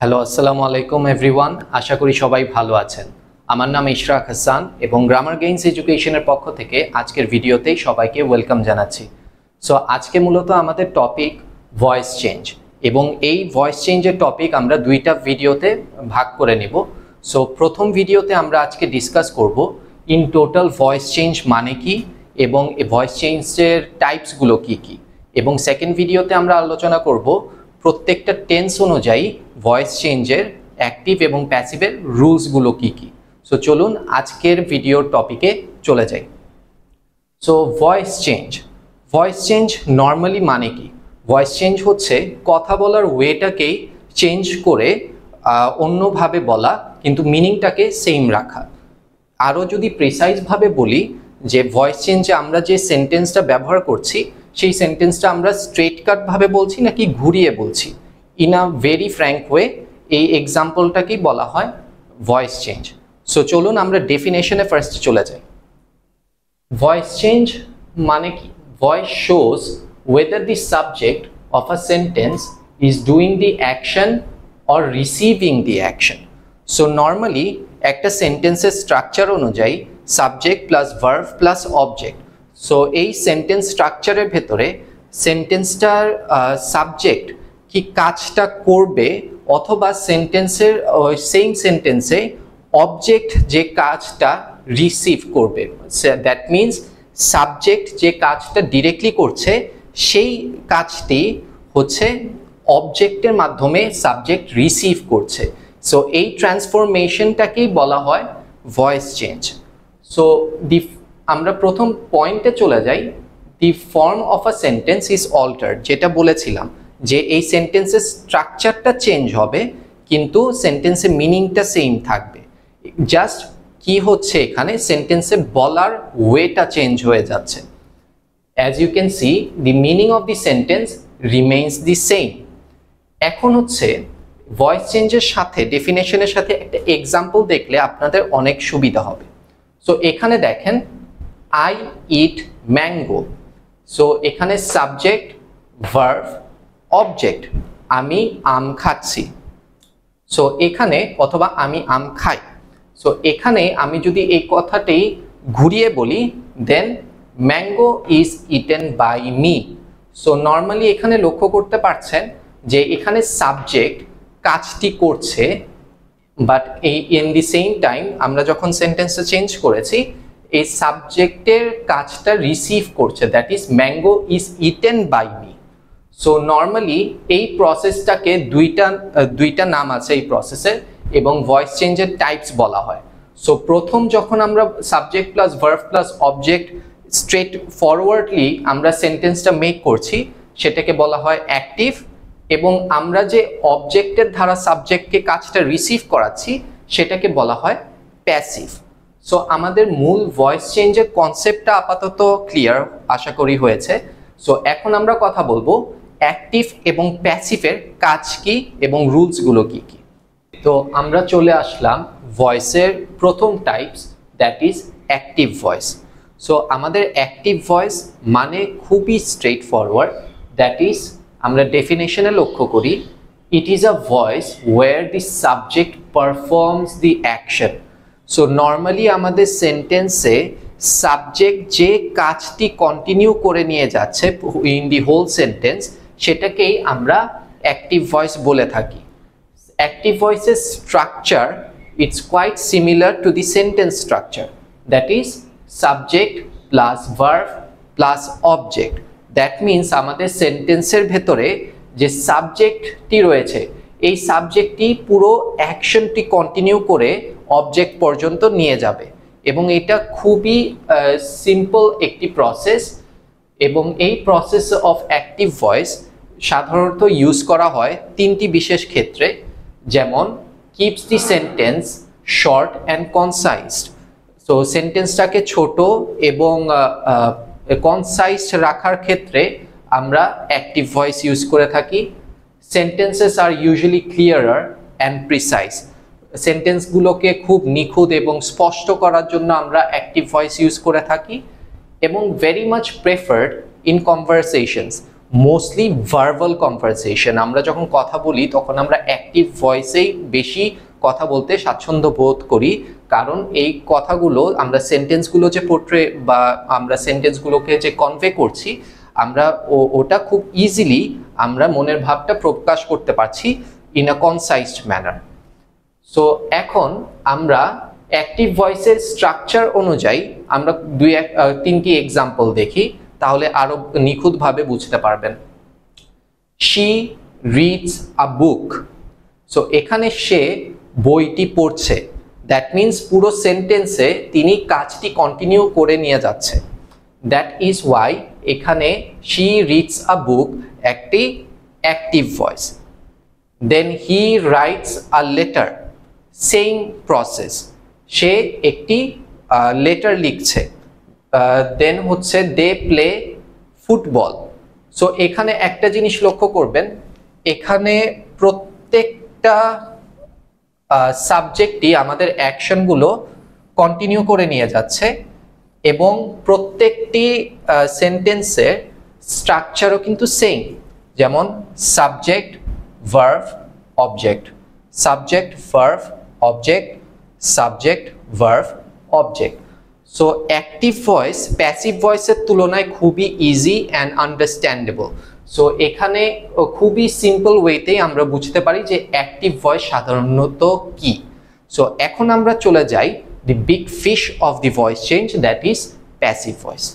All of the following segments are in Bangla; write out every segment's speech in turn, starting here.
হ্যালো, আসসালামু আলাইকুম এভরিওয়ান। আশা করি সবাই ভালো আছেন। আমার নাম ইশরাক হাসান এবং গ্রামার গেইনস এডুকেশনের পক্ষ থেকে আজকের ভিডিওতেই সবাইকে ওয়েলকাম জানাচ্ছি। সো আজকে মূলত আমাদের টপিক ভয়েস চেঞ্জ এবং এই ভয়েস চেঞ্জের টপিক আমরা দুইটা ভিডিওতে ভাগ করে নিব। সো প্রথম ভিডিওতে আমরা আজকে ডিসকাস করব ইন টোটাল ভয়েস চেঞ্জ মানে কি এবং এই ভয়েস চেঞ্জের টাইপসগুলো কি কি, এবং সেকেন্ড ভিডিওতে আমরা আলোচনা করব প্রত্যেকটা টেন্স অনুযায়ী ভয়েস চেঞ্জের অ্যাক্টিভ এবং প্যাসিভের রুলসগুলো কি কি। সো চলুন আজকের ভিডিওর টপিকে চলে যাই। সো ভয়েস চেঞ্জ নর্মালি মানে কি? ভয়েস চেঞ্জ হচ্ছে কথা বলার ওয়েটাকেই চেঞ্জ করে অন্যভাবে বলা, কিন্তু মিনিংটাকে সেম রাখা। আরও যদি প্রিসাইজভাবে বলি যে ভয়েস চেঞ্জে আমরা যে সেন্টেন্সটা ব্যবহার করছি সেই সেন্টেন্সটা আমরা স্ট্রেট কাটভাবে বলছি নাকি ঘুরিয়ে বলছি, in a very frank way, এই এক্সাম্পলটাকেই বলা হয় ভয়েস চেঞ্জ। সো চলুন আমরা ডেফিনেশনে ফার্স্ট চলে যাই। ভয়েস চেঞ্জ মানে কি? Voice shows whether the subject of a sentence is doing the action or receiving the action. So normally একটা সেন্টেন্সের স্ট্রাকচার অনুযায়ী subject plus verb plus object. So এই সেন্টেন্স স্ট্রাকচারের ভেতরে সেন্টেন্সটার সাবজেক্ট কি কাজটা করবে অথবা সেন্টেন্সের সেম সেন্টেন্সে অবজেক্ট যে কাজটা রিসিভ করবে, দ্যাট মিনস সাবজেক্ট যে কাজটা ডিরেক্টলি করছে সেই কাজটি হচ্ছে অবজেক্টের মাধ্যমে সাবজেক্ট রিসিভ করছে। সো এই ট্রান্সফরমেশনটাকেই বলা হয় ভয়েস চেঞ্জ। সো আমরা প্রথম পয়েন্টে চলে যাই। The form of a sentence is altered, যেটা বলেছিলাম যে এই সেন্টেন্সের স্ট্রাকচারটা চেঞ্জ হবে কিন্তু সেন্টেন্সের মিনিংটা সেম থাকবে। জাস্ট কি হচ্ছে এখানে, সেন্টেন্সে বলার ওয়েটা চেঞ্জ হয়ে যাচ্ছে। As you can see, the meaning of the sentence remains the same. এখন হচ্ছে ভয়েস চেঞ্জের সাথে ডেফিনেশনের সাথে একটা এক্সাম্পল দেখলে আপনাদের অনেক সুবিধা হবে। সো এখানে দেখেন, আই ইট ম্যাঙ্গো। সো এখানে সাবজেক্ট, ভার্ব, অবজেক্ট, আমি আম খাচ্ছি। সো এখানে অথবা আমি আম খাই। সো এখানে আমি যদি এই কথাটি ঘুরিয়ে বলি, then mango is eaten by me. So normally এখানে লক্ষ্য করতে পারছেন যে এখানে সাবজেক্ট কাজটি করছে, বাট এই ইন দি সেম টাইম আমরা যখন সেন্টেন্সটা চেঞ্জ করেছি এই সাবজেক্টের কাজটা রিসিভ করছে, that is mango is eaten by me. So normally এই প্রসেসটাকে দুইটা নাম আছে এই প্রসেসের, এবং ভয়েস চেঞ্জের টাইপস বলা হয়। সো প্রথম যখন আমরা subject plus verb plus object straight forwardly আমরা সেন্টেন্সটা মেক করছি সেটাকে বলা হয় অ্যাক্টিভ, এবং আমরা যে অবজেক্টের দ্বারা সাবজেক্টকে কাজটা রিসিভ করাচ্ছি সেটাকে বলা হয় প্যাসিভ। সো আমাদের মূল ভয়েস চেঞ্জের কনসেপ্টটা আপাতত ক্লিয়ার আশা করি হয়েছে। সো এখন আমরা কথা বলবো অ্যাক্টিভ এবং প্যাসিভের কাজ কি এবং রুলসগুলো কি কি। তো আমরা চলে আসলাম ভয়েসের প্রথম types, that is active voice. So আমাদের অ্যাক্টিভ ভয়েস মানে খুবই স্ট্রেট ফরওয়ার্ড, দ্যাট ইজ আমরা ডেফিনেশনে লক্ষ্য করি, it is a voice where the subject performs the action. So normally আমাদের সেন্টেন্সে সাবজেক্ট যে কাজটি কন্টিনিউ করে নিয়ে যাচ্ছে ইন দি হোল সেন্টেন্স সেটাকেই আমরা অ্যাক্টিভ ভয়েস বলে থাকি। অ্যাক্টিভ ভয়েসের structure it's quite similar to the sentence structure, that is subject plus verb plus object. That means আমাদের সেন্টেন্সের ভেতরে যে সাবজেক্টটি রয়েছে এই সাবজেক্টটি পুরো অ্যাকশনটি কন্টিনিউ করে অবজেক্ট পর্যন্ত নিয়ে যাবে, এবং এটা খুবই সিম্পল একটি প্রসেস। এবং এই প্রসেস অফ অ্যাক্টিভ ভয়েস সাধারণত ইউজ করা হয় তিনটি বিশেষ ক্ষেত্রে, যেমন keeps the sentence short and concised. So সেন্টেন্সটাকে ছোট এবং কনসাইজ রাখার ক্ষেত্রে আমরা অ্যাক্টিভ ভয়েস ইউজ করে থাকি। Sentences are usually clearer and precise. সেন্টেন্সগুলোকে খুব নিখুঁত এবং স্পষ্ট করার জন্য আমরা অ্যাক্টিভ ভয়েস ইউজ করে থাকি, এবং very much preferred in conversations mostly verbal conversation. আমরা যখন কথা বলি তখন আমরা অ্যাক্টিভ ভয়েসেই বেশি কথা বলতে স্বাচ্ছন্দ্য বোধ করি, কারণ এই কথাগুলো আমরা সেন্টেন্সগুলো যে পোর্ট্রে বা আমরা সেন্টেন্সগুলোকে যে কনভে করছি, আমরা ওটা খুব ইজিলি আমরা মনের ভাবটা প্রকাশ করতে পারছি ইন আ কনসাইজড ম্যানার। সো এখন আমরা অ্যাক্টিভ ভয়েসের স্ট্রাকচার অনুযায়ী আমরা তিনটি এক্সাম্পল দেখি, তাহলে আরো নিখুঁতভাবে বুঝতে পারবেন। She reads a book. So এখানে সে বইটি পড়ছে, দ্যাট মিনস পুরো সেন্টেন্সে তিনি কাজটি কন্টিনিউ করে নিয়ে যাচ্ছে। দ্যাট ইজ ওয়াই এখানে শি রিডস আ বুক একটি active voice. Then he writes a letter, same process, সে একটি লেটার লিখছে। দেন হচ্ছে দে প্লে ফুটবল। সো এখানে একটা জিনিস লক্ষ্য করবেন, এখানে প্রত্যেকটা সাবজেক্টই আমাদের অ্যাকশনগুলো কন্টিনিউ করে নিয়ে যাচ্ছে এবং প্রত্যেকটি সেন্টেন্সের স্ট্রাকচারও কিন্তু সেম, যেমন subject verb object, subject verb object, subject verb object. So active voice passive ভয়েসের তুলনায় খুবই ইজি অ্যান্ড আন্ডারস্ট্যান্ডেবল। সো এখানে খুবই সিম্পল ওয়েতেই আমরা বুঝতে পারি যে অ্যাক্টিভ ভয়েস সাধারণত কি। সো এখন আমরা চলে যাই the big fish of the voice change, that is passive voice.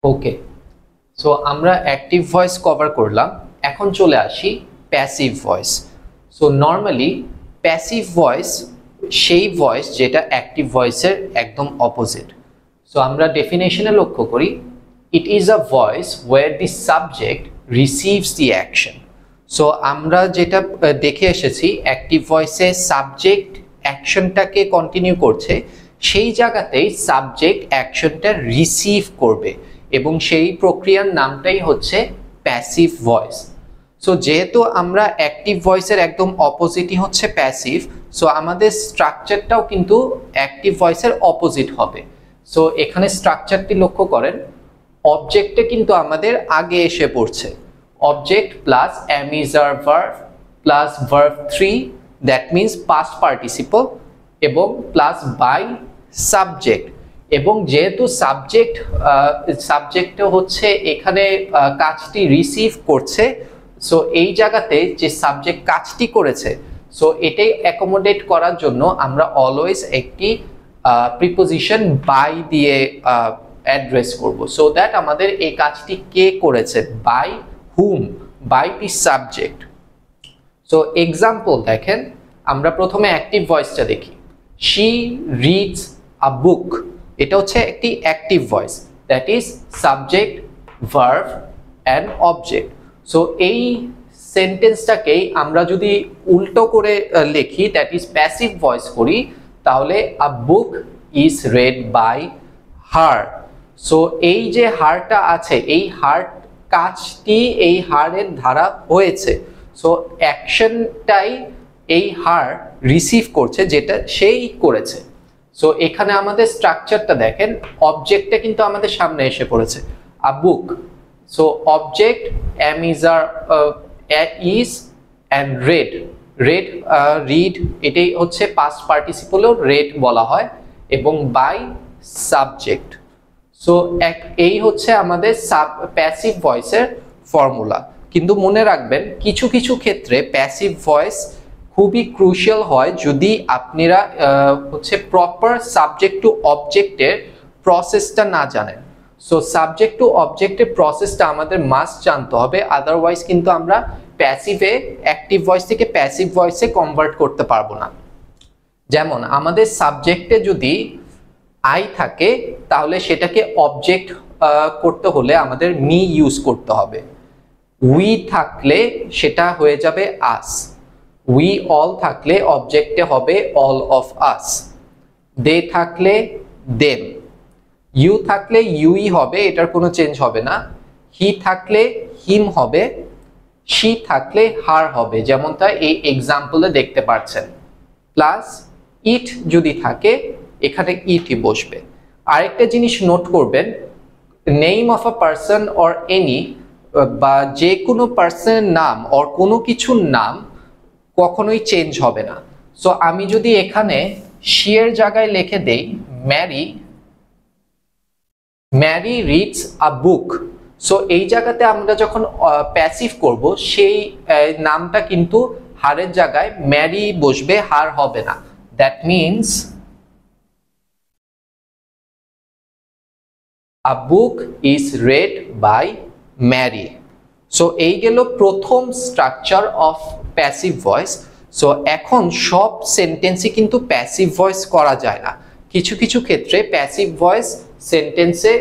Okay, so আমরা অ্যাক্টিভ ভয়েস কভার করলাম, এখন চলে আসি passive voice. So normally passive voice সেই ভয়েস যেটা অ্যাক্টিভ ভয়েসের একদম অপোজিট। সো আমরা ডেফিনেশনে লক্ষ্য করি, it is a voice where the subject receives the action. So আমরা যেটা দেখে এসেছি, অ্যাক্টিভ ভয়েসে সাবজেক্ট অ্যাকশনটাকে কন্টিনিউ করছে, সেই জায়গাতেই সাবজেক্ট অ্যাকশনটা রিসিভ করবে এবং সেই প্রক্রিয়ার নামটাই হচ্ছে প্যাসিভ ভয়েস। সো যেহেতু আমরা অ্যাক্টিভ ভয়েসের একদম অপোজিটই হচ্ছে প্যাসিভ, সো আমাদের স্ট্রাকচারটাও কিন্তু অ্যাক্টিভ ভয়েসের অপোজিট হবে। সো এখানে স্ট্রাকচারটি লক্ষ্য করেন, অবজেক্টে কিন্তু আমাদের আগে এসে পড়ছে, object plus am is are verb plus verb 3, that means past participle, এবং প্লাস বাই সাবজেক্ট। এবং যেহেতু সাবজেক্টে হচ্ছে এখানে কাজটি রিসিভ করছে, সো এই জায়গাতে যে সাবজেক্ট কাজটি করেছে, সো এটাই অ্যাকোমোডেট করার জন্য আমরা অলওয়েজ একটি প্রিপোজিশন বাই দিয়ে অ্যাড্রেস করব, সো দ্যাট আমাদের এই কাজটি কে করেছে, by hmm, by the subject. So example দেখেন, আমরা প্রথমে অ্যাক্টিভ ভয়েসটা দেখি। শি রিডস আ বুক, এটা হচ্ছে একটি active voice, that is subject verb and object. So এই সেন্টেন্সটাকেই আমরা যদি উল্টো করে লিখি, দ্যাট ইজ প্যাসিভ ভয়েস করি, তাহলে a book is read by her. So এই যে হারটা আছে, এই হার কাজটি এই হারের দ্বারা হয়েছে, সো অ্যাকশনটাই এই হার রিসিভ করছে, যেটা সেই করেছে। সো এখানে আমাদের স্ট্রাকচারটা দেখেন, অবজেক্টটা কিন্তু আমাদের সামনে এসে পড়েছে, a book. So object am is are is and read, read এটাই হচ্ছে পাস্ট পার্টিসিপলও রেড বলা হয়, এবং বাই সাবজেক্ট। সো এই হচ্ছে আমাদের প্যাসিভ ভয়েসের ফর্মুলা। কিন্তু মনে রাখবেন, কিছু কিছু ক্ষেত্রে প্যাসিভ ভয়েস খুবই ক্রুশিয়াল হয় যদি আপনারা হচ্ছে প্রপার সাবজেক্ট টু অবজেক্টের প্রসেসটা না জানেন। সো সাবজেক্ট টু অবজেক্টের প্রসেসটা আমাদের মাস্ট জানতে হবে, আদারওয়াইজ কিন্তু আমরা প্যাসিভে অ্যাক্টিভ ভয়েস থেকে প্যাসিভ ভয়েসে কনভার্ট করতে পারবো না। যেমন আমাদের সাবজেক্টে যদি আই থাকে, তাহলে সেটাকে অবজেক্ট করতে হলে আমাদের মি ইউজ করতে হবে। উই থাকলে সেটা হয়ে যাবে আস। উই অল থাকলে অবজেক্টে হবে অল অফ আস। দে থাকলে দেম। ইউ থাকলে ইউই হবে, এটার কোনো চেঞ্জ হবে না। হি থাকলে হিম হবে। শি থাকলে হার হবে, যেমনটা এই এক্সাম্পলে দেখতে পাচ্ছেন। প্লাস ইট যদি থাকে, এখানে ইটই বসবে। আরেকটা জিনিস নোট করবেন, name of a person or any বা যে কোনো পার্সনের নাম অর কোনো কিছুর নাম কখনোই চেঞ্জ হবে না। সো আমি যদি এখানে she এর জায়গায় লিখে দেই Mary reads a book, so এই জায়গাতে আমরা যখন প্যাসিভ করব সেই নামটা কিন্তু হারের জায়গায় ম্যারি বসবে, হার হবে না। That means a book is read by Mary. So এই গেল প্রথম structure of passive voice. So এখন সব সেন্টেন্সই কিন্তু প্যাসিভ ভয়েস করা যায় না, কিছু কিছু ক্ষেত্রে প্যাসিভ ভয়েস সেন্টেন্সে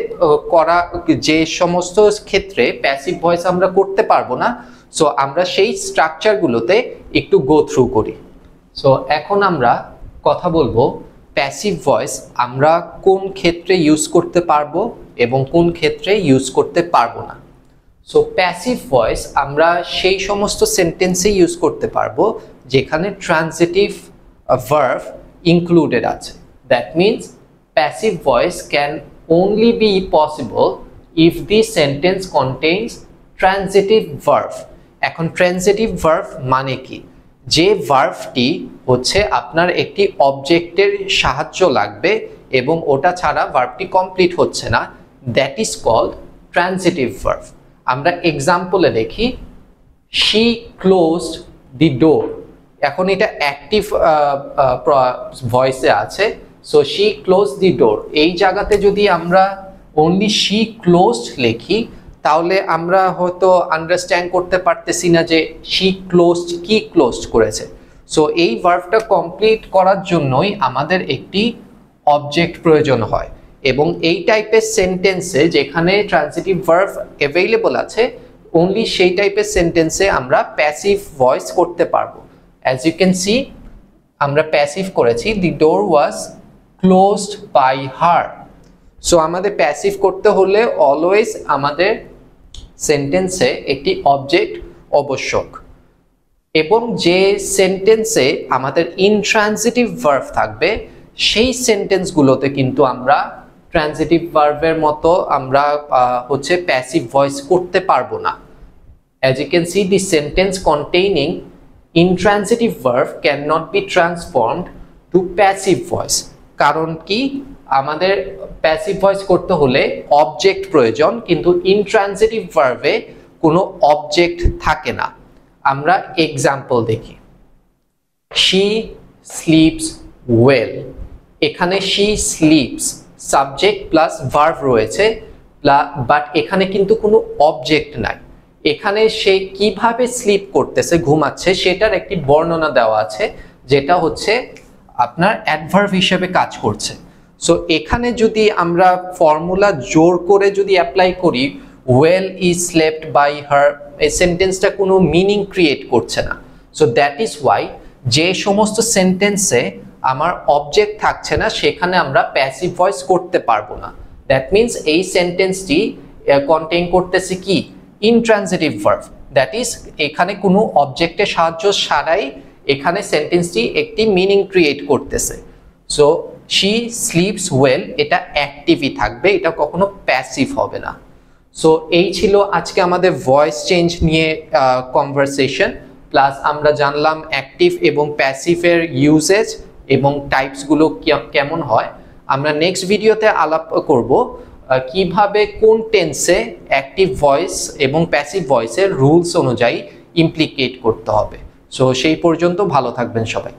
করা, যে সমস্ত ক্ষেত্রে প্যাসিভ ভয়েস আমরা করতে পারবো না, সো আমরা সেই স্ট্রাকচারগুলোতে একটু গো থ্রু করি। সো এখন আমরা কথা বলবো প্যাসিভ ভয়েস আমরা কোন ক্ষেত্রে ইউজ করতে পারবো এবং কোন ক্ষেত্রে ইউজ করতে পারবো না। সো প্যাসিভ ভয়েস আমরা সেই সমস্ত সেন্টেন্সে ইউজ করতে পারবো যেখানে ট্রানজিটিভ ভার্ব ইনক্লুডেড আছে। That means passive voice can only be possible if the sentence contains transitive verb. এখন ট্রানজিটিভ ভার্ব মানে কি? যে ভার্বটি হচ্ছে আপনার একটি অবজেক্টের সাহায্য লাগবে এবং ওটা ছাড়া ভার্বটি কমপ্লিট হচ্ছে না, that is called transitive verb. আমরা এক্সাম্পলে দেখি she closed the door, এখন এটা অ্যাক্টিভ ভয়েসে আছে, so she closed the door। এই জায়গাতে যদি আমরা only she closed লিখি তাহলে আমরা হয়তো আন্ডারস্ট্যান্ড করতে পারতেছি না যে she closed কি ক্লোজড করেছে। সো এই ভার্বটা কমপ্লিট করার জন্যই আমাদের একটি অবজেক্ট প্রয়োজন হয়, এবং এই টাইপের সেন্টেন্সে যেখানে ট্রানজিটিভ ভার্ব অ্যাভেলেবল আছে অনলি সেই টাইপের সেন্টেন্সে আমরা প্যাসিভ ভয়েস করতে পারবো। অ্যাজ ইউ ক্যান সি আমরা প্যাসিভ করেছি the door was closed by her. So আমাদের প্যাসিভ করতে হলে অলওয়েজ আমাদের সেন্টেন্সে একটি অবজেক্ট আবশ্যক, এবং যে সেন্টেন্সে আমাদের ইনট্রানজিটিভ ভার্ব থাকবে সেই সেন্টেন্সগুলোতে কিন্তু আমরা ট্রানজিটিভ ভার্বের মতো আমরা হচ্ছে প্যাসিভ ভয়েস করতে পারবো না। As you can see, the sentence containing intransitive verb cannot be transformed to passive voice. কারণ কি? আমাদের প্যাসিভ ভয়েস করতে হলে অবজেক্ট প্রয়োজন, কিন্তু ইনট্রানজিটিভ ভার্বে কোনো অবজেক্ট থাকে না। আমরা এক্সাম্পল দেখি she sleeps well, এখানে she sleeps subject plus verb রয়েছে, বাট এখানে কিন্তু কোনো অবজেক্ট নাই। এখানে সে কিভাবে স্লিপ করতেছে, ঘুমাচ্ছে, সেটার একটি বর্ণনা দেওয়া আছে যেটা হচ্ছে আপনার অ্যাডভার্ব হিসেবে কাজ করছে। সো এখানে যদি আমরা ফর্মুলা জোর করে যদি অ্যাপ্লাই করি well is slept by her, এই সেন্টেন্সটা কোনো মিনিং ক্রিয়েট করছে না। সো দ্যাট ইজ ওয়াই যে সমস্ত সেন্টেন্সে আমার অবজেক্ট থাকছে না সেখানে আমরা প্যাসিভ ভয়েস করতে পারবো না। দ্যাট মিনস এই সেন্টেন্সটি কন্টেইন করতেছে কি? ইনট্রানজিটিভ ভার্ব, দ্যাট ইজ এখানে কোনো অবজেক্টের সাহায্য ছাড়াই এখানে সেন্টেন্সটি একটি মিনিং ক্রিয়েট করতেছে। সো she sleeps well এটা অ্যাক্টিভই থাকবে, এটা কখনো প্যাসিভ হবে না। সো এই ছিল আজকে আমাদের ভয়েস চেঞ্জ নিয়ে কনভারসেশন, প্লাস আমরা জানলাম অ্যাক্টিভ এবং প্যাসিভের ইউজেজ এবং টাইপসগুলো কেমন হয়। আমরা নেক্সট ভিডিওতে আলাপ করব কিভাবে কোন টেন্সে অ্যাক্টিভ ভয়েস এবং প্যাসিভ ভয়েসের রুলস অনুযায়ী ইমপ্লিকেট করতে হবে। সো সেই পর্যন্ত ভালো থাকবেন সবাই।